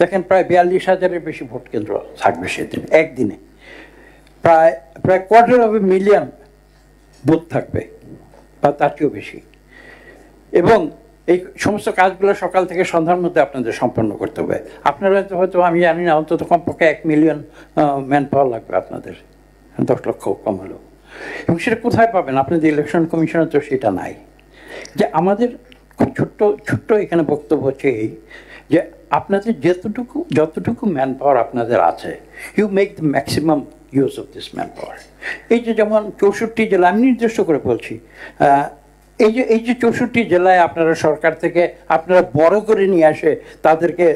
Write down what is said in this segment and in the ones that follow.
দেখেন প্রায় 42,000-এর বেশি ভোট কেন্দ্র থাকবে সেদিন, একদিনে প্রায় প্রায় 250,000 বুথ থাকবে বা তার চেয়েও বেশি। এবং এই সমস্ত কাজগুলো সকাল থেকে সন্ধ্যার মধ্যে আপনাদের সম্পন্ন করতে হবে। আপনারা হয়তো আমি জানি না, অন্তত কমপক্ষে 1 মিলিয়ন ম্যান পাওয়ার লাগবে আপনাদের, 10 লক্ষ কম হলেও। এবং সেটা কোথায় পাবেন? আপনাদের ইলেকশন কমিশনের তো সেটা নাই। যে আমাদের খুব ছোট্ট এখানে বক্তব্য হচ্ছে এই, যে আপনাদের যতটুকু ম্যান পাওয়ার আপনাদের আছে, you make the maximum use of this man power. এই যে যেমন 64 জেলা, আমি নির্দিষ্ট করে বলছি, এই যে 64 জেলায় আপনারা সরকার থেকে আপনারা বড় করে নিয়ে আসে তাদেরকে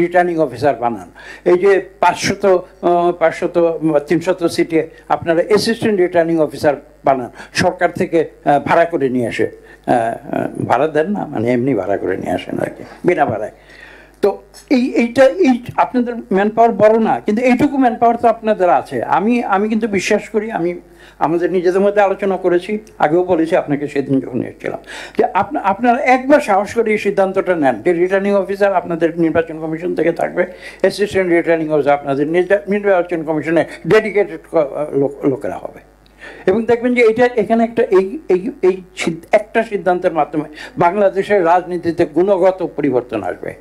রিটার্নিং অফিসার বানান। এই যে 300 সিটে আপনারা অ্যাসিস্ট্যান্ট রিটার্নিং অফিসার বানান, সরকার থেকে ভাড়া করে নিয়ে আসে। ভাড়া দেন না, মানে এমনি ভাড়া করে নিয়ে আসেন আর কি, বিনা ভাড়ায়। তো এইটা আপনাদের ম্যান পাওয়ার বড় না, কিন্তু এইটুকু ম্যান পাওয়ার তো আপনাদের আছে। আমি কিন্তু বিশ্বাস করি, আমি আমাদের নিজেদের মধ্যে আলোচনা করেছি, আগেও বলেছি আপনাকে সেদিন যখন এসেছিলাম, যে আপনারা একবার সাহস করে এই সিদ্ধান্তটা নেন যে রিটার্নিং অফিসার আপনাদের নির্বাচন কমিশন থেকে থাকবে, অ্যাসিস্ট্যান্ট রিটার্নিং অফিসার আপনাদের নির্বাচন কমিশনের ডেডিকেটেড লোকেরা হবে। এবং দেখবেন যে এখানে একটা সিদ্ধান্তের মাধ্যমে বাংলাদেশের রাজনীতিতে গুণগত পরিবর্তন আসবে।